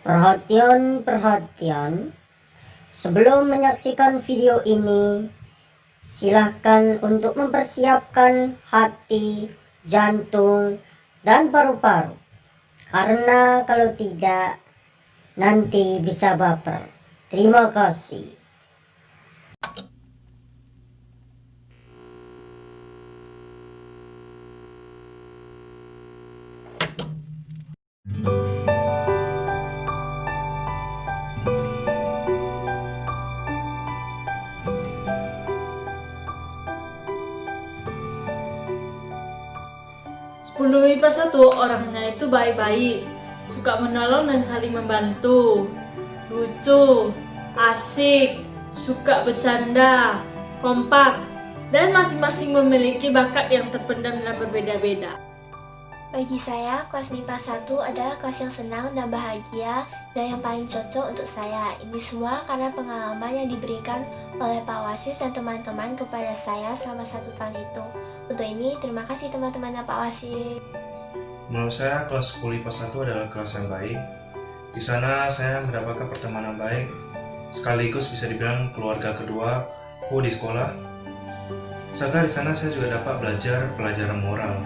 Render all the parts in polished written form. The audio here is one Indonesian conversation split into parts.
Perhatian. Sebelum menyaksikan video ini, silahkan untuk mempersiapkan hati, jantung, dan paru-paru. Karena kalau tidak, nanti bisa baper. Terima kasih. Sepuluh IPA 1 orangnya itu baik-baik, suka menolong dan saling membantu, lucu, asik, suka bercanda, kompak, dan masing-masing memiliki bakat yang terpendam dan berbeda-beda. Bagi saya, kelas MIPA 1 adalah kelas yang senang dan bahagia dan yang paling cocok untuk saya. Ini semua karena pengalaman yang diberikan oleh Pak Wasis dan teman-teman kepada saya selama 1 tahun itu. Untuk ini, terima kasih teman-teman dan Pak Wasis. Menurut saya, kelas 10 IPA 1 adalah kelas yang baik. Di sana saya mendapatkan pertemanan baik, sekaligus bisa dibilang keluarga keduaku di sekolah. Serta di sana saya juga dapat belajar pelajaran moral,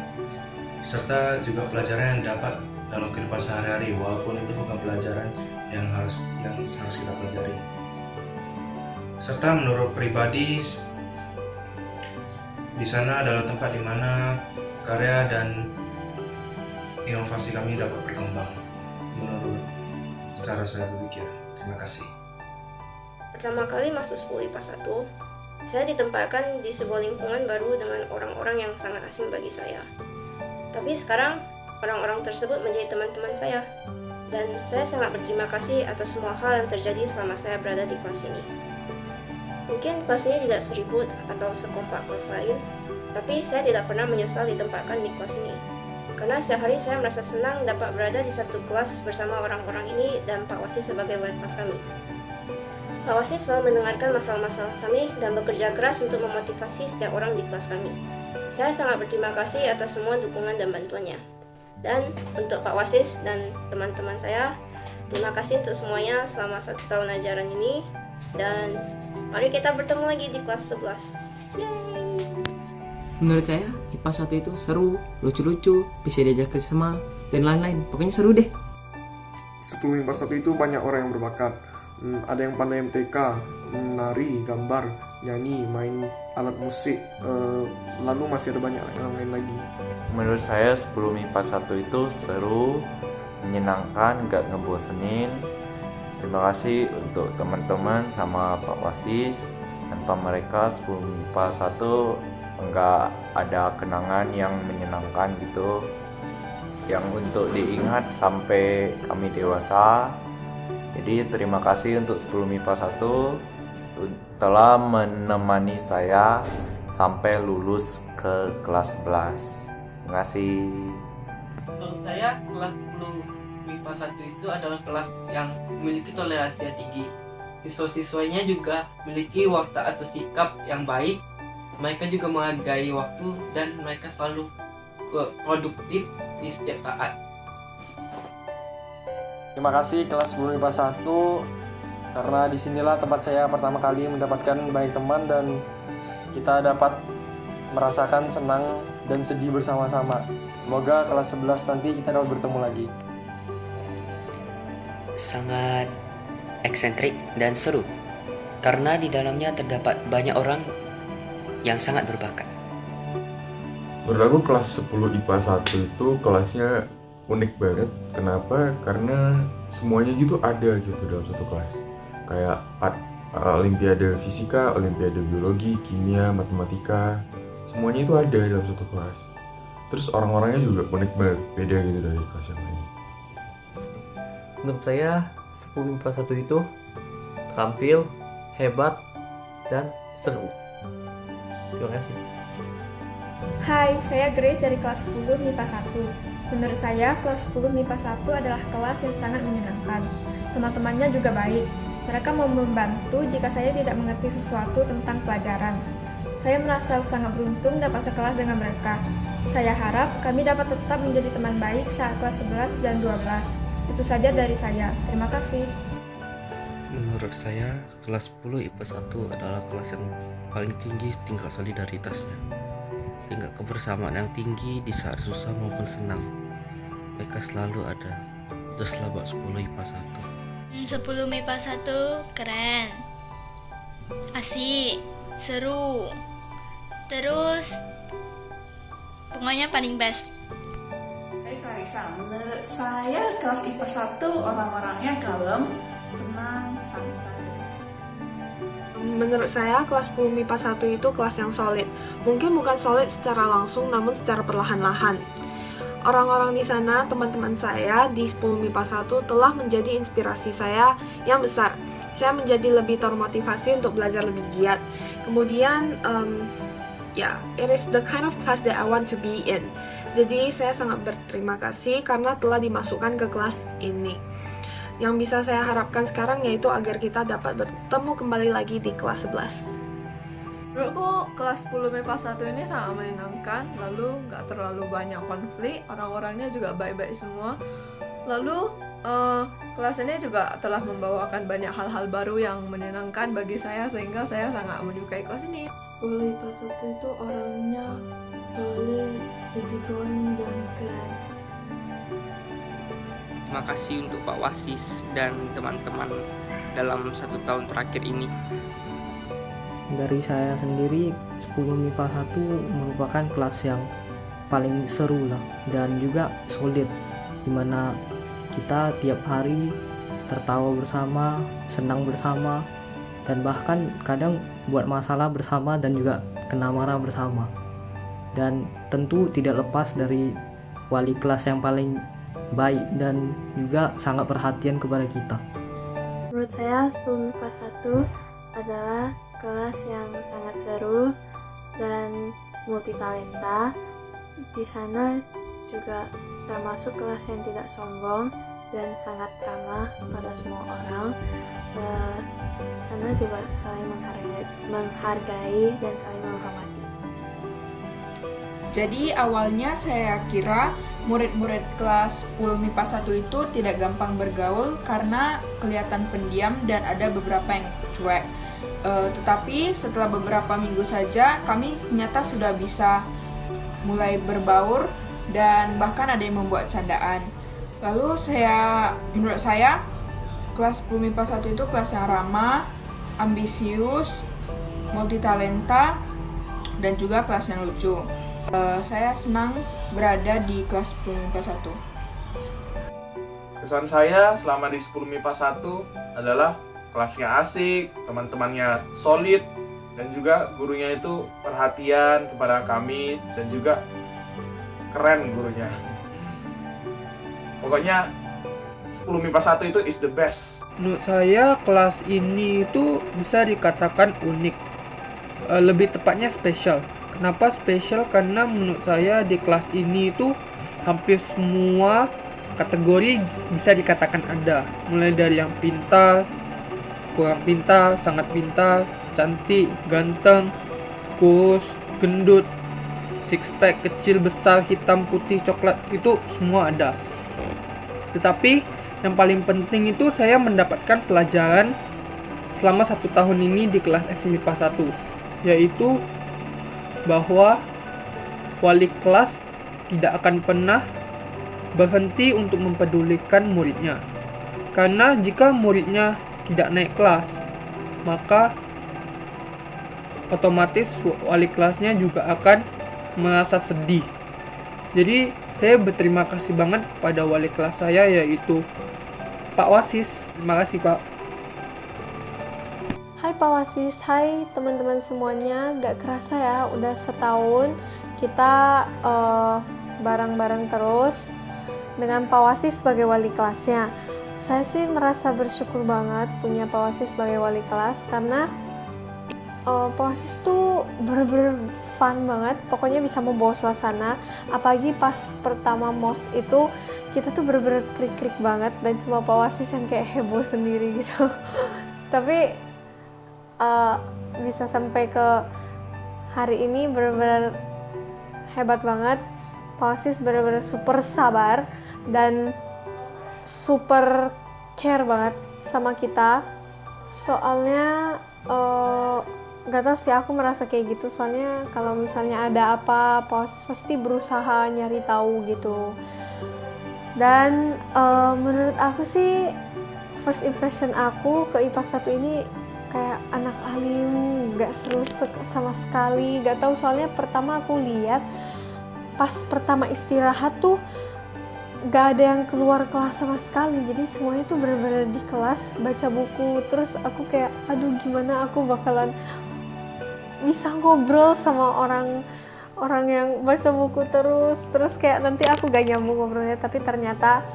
serta juga pelajaran yang dapat dalam kehidupan sehari-hari, walaupun itu bukan pelajaran yang harus kita pelajari. Serta menurut pribadi, di sana adalah tempat di mana karya dan inovasi kami dapat berkembang menurut cara saya berpikir. Terima kasih. Pertama kali masuk 10 IPA 1, saya ditempatkan di sebuah lingkungan baru dengan orang-orang yang sangat asing bagi saya. Tapi sekarang, orang-orang tersebut menjadi teman-teman saya. Dan saya sangat berterima kasih atas semua hal yang terjadi selama saya berada di kelas ini. Mungkin kelas ini tidak seribut atau sekompak kelas lain, tapi saya tidak pernah menyesal ditempatkan di kelas ini. Karena setiap hari saya merasa senang dapat berada di satu kelas bersama orang-orang ini dan Pak Wasis sebagai wali kelas kami. Pak Wasis selalu mendengarkan masalah-masalah kami dan bekerja keras untuk memotivasi setiap orang di kelas kami. Saya sangat berterima kasih atas semua dukungan dan bantuannya. Dan untuk Pak Wasis dan teman-teman saya, terima kasih untuk semuanya selama 1 tahun ajaran ini. Dan mari kita bertemu lagi di kelas 11. Yeay! Menurut saya, IPA 1 itu seru, lucu-lucu, bisa diajak kerjasama, dan lain-lain. Pokoknya seru deh. 10 IPA 1 itu banyak orang yang berbakat. Ada yang pandai MTK, menari, gambar, nyanyi, main alat musik, lalu masih ada banyak yang lain lagi. Menurut saya 10 MIPA 1 itu seru, menyenangkan, gak ngebosenin. Terima kasih untuk teman-teman sama Pak Wasis. Tanpa mereka 10 MIPA 1 enggak ada kenangan yang menyenangkan gitu, yang untuk diingat sampai kami dewasa. Jadi terima kasih untuk 10 MIPA 1 telah menemani saya sampai lulus ke kelas 11. Terima kasih. Menurut saya, kelas 10 MIPA 1 itu adalah kelas yang memiliki toleransi yang tinggi. Siswa-siswanya juga memiliki watak atau sikap yang baik. Mereka juga menghargai waktu dan mereka selalu produktif di setiap saat. Terima kasih kelas 10 MIPA 1, karena disinilah tempat saya pertama kali mendapatkan banyak teman dan kita dapat merasakan senang dan sedih bersama-sama. Semoga kelas 11 nanti kita dapat bertemu lagi. Sangat eksentrik dan seru, karena di dalamnya terdapat banyak orang yang sangat berbakat. Menurut aku kelas 10 IPA 1 itu kelasnya unik banget. Kenapa? Karena semuanya gitu ada gitu dalam satu kelas. Kayak olimpiade fisika, olimpiade biologi, kimia, matematika, semuanya itu ada dalam satu kelas. Terus orang-orangnya juga unik banget, beda gitu dari kelas yang lain. Menurut saya 10 MIPA 1 itu tampil, hebat, dan seru. Terima kasih. Hai, saya Grace dari kelas 10 MIPA 1. Menurut saya, kelas 10 MIPA 1 adalah kelas yang sangat menyenangkan. Teman-temannya juga baik. Mereka mau membantu jika saya tidak mengerti sesuatu tentang pelajaran. Saya merasa sangat beruntung dapat sekelas dengan mereka. Saya harap kami dapat tetap menjadi teman baik saat kelas 11 dan 12. Itu saja dari saya. Terima kasih. Menurut saya, kelas 10 IPA 1 adalah kelas yang paling tinggi tingkat solidaritasnya. Tingkat kebersamaan yang tinggi di saat susah maupun senang. Mereka selalu ada. Just lah buat 10 IPA 1. 10 MIPA 1 keren, asik, seru, terus pokoknya paling best. Saya Clarissa. Menurut saya kelas IPA 1 orang-orangnya kalem, tenang, santai. Menurut saya kelas 10 MIPA 1 itu kelas yang solid. Mungkin bukan solid secara langsung namun secara perlahan-lahan. Orang-orang di sana, teman-teman saya di 10 MIPA 1 telah menjadi inspirasi saya yang besar. Saya menjadi lebih termotivasi untuk belajar lebih giat. Kemudian, it is the kind of class that I want to be in. Jadi saya sangat berterima kasih karena telah dimasukkan ke kelas ini. Yang bisa saya harapkan sekarang yaitu agar kita dapat bertemu kembali lagi di kelas 11. Menurutku kelas 10 MIPA 1 ini sangat menyenangkan, lalu nggak terlalu banyak konflik, orang-orangnya juga baik-baik semua. Lalu kelas ini juga telah membawakan banyak hal-hal baru yang menyenangkan bagi saya sehingga saya sangat menyukai kelas ini. 10 IPA 1 itu orangnya solid, easygoing, dan keren. Terima kasih untuk Pak Wasis dan teman-teman dalam 1 tahun terakhir ini. Dari saya sendiri, 10 MIPA 1 merupakan kelas yang paling seru lah dan juga solid, dimana kita tiap hari tertawa bersama, senang bersama, dan bahkan kadang buat masalah bersama dan juga kena marah bersama. Dan tentu tidak lepas dari wali kelas yang paling baik dan juga sangat perhatian kepada kita. Menurut saya 10 MIPA 1 adalah kelas yang sangat seru dan multitalenta. Di sana juga termasuk kelas yang tidak sombong dan sangat ramah pada semua orang. Sana juga saling menghargai dan saling menghormati. Jadi awalnya saya kira murid-murid kelas 10 MIPA 1 itu tidak gampang bergaul karena kelihatan pendiam dan ada beberapa yang cuek. Tetapi setelah beberapa minggu saja kami ternyata sudah bisa mulai berbaur dan bahkan ada yang membuat candaan. Lalu menurut saya kelas 10 MIPA 1 itu kelas yang ramah, ambisius, multitalenta, dan juga kelas yang lucu. Saya senang berada di kelas 10 MIPA 1. Kesan saya selama di 10 MIPA 1 adalah kelasnya asik, teman-temannya solid, dan juga gurunya itu perhatian kepada kami dan juga keren gurunya. Pokoknya 10 MIPA 1 itu is the best. Menurut saya kelas ini itu bisa dikatakan unik, lebih tepatnya spesial. Kenapa spesial? Karena menurut saya di kelas ini itu hampir semua kategori bisa dikatakan ada, mulai dari yang pintar, kurang pintar, sangat pintar, cantik, ganteng, kurus, gendut, six pack, kecil, besar, hitam, putih, coklat, itu semua ada. Tetapi yang paling penting itu saya mendapatkan pelajaran selama 1 tahun ini di kelas MIPA 1, yaitu bahwa wali kelas tidak akan pernah berhenti untuk mempedulikan muridnya. Karena jika muridnya tidak naik kelas, maka otomatis wali kelasnya juga akan merasa sedih. Jadi saya berterima kasih banget kepada wali kelas saya, yaitu Pak Wasis. Terima kasih, Pak. Hai Pak Wasis, hai teman-teman semuanya. Gak kerasa ya, udah setahun kita bareng-bareng terus dengan Pak Wasis sebagai wali kelasnya. Saya sih merasa bersyukur banget punya Pak Wasis sebagai wali kelas karena Pak Wasis tuh bener-bener fun banget, pokoknya bisa membawa suasana. Apalagi pas pertama MOS itu kita tuh bener-bener krik-krik banget dan cuma Pak Wasis yang kayak heboh sendiri gitu. Tapi bisa sampai ke hari ini bener-bener hebat banget. Pak Wasis bener-bener super sabar dan super care banget sama kita. Soalnya gak tau sih, aku merasa kayak gitu. Soalnya kalau misalnya ada apa, pasti berusaha nyari tahu gitu. Dan menurut aku sih first impression aku ke IPA 1 ini kayak anak alim, gak seru sama sekali. Gak tahu, soalnya pertama aku lihat pas pertama istirahat tuh gak ada yang keluar kelas sama sekali. Jadi semuanya tuh bener-bener di kelas baca buku. Terus aku kayak aduh, gimana aku bakalan bisa ngobrol sama orang yang baca buku terus kayak nanti aku gak nyambung ngobrolnya. Tapi ternyata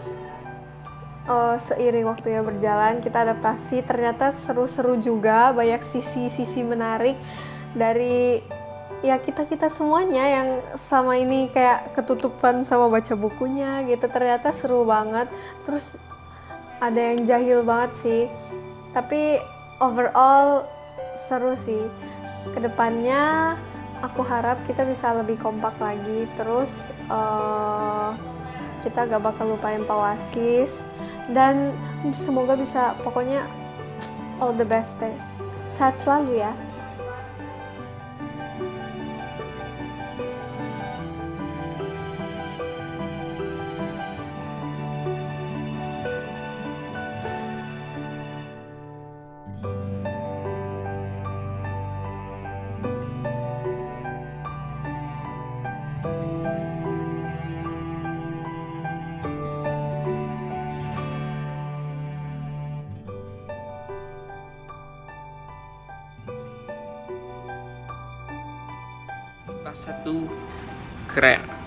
seiring waktunya berjalan, kita adaptasi, ternyata seru-seru juga, banyak sisi-sisi menarik dari ya kita semuanya yang selama ini kayak ketutupan sama baca bukunya gitu. Ternyata seru banget. Terus ada yang jahil banget sih, tapi overall seru sih. Kedepannya aku harap kita bisa lebih kompak lagi. Terus kita gak bakal lupain Pak Wasis, dan semoga bisa, pokoknya all the best deh. Sehat selalu ya. Kelas 1 keren.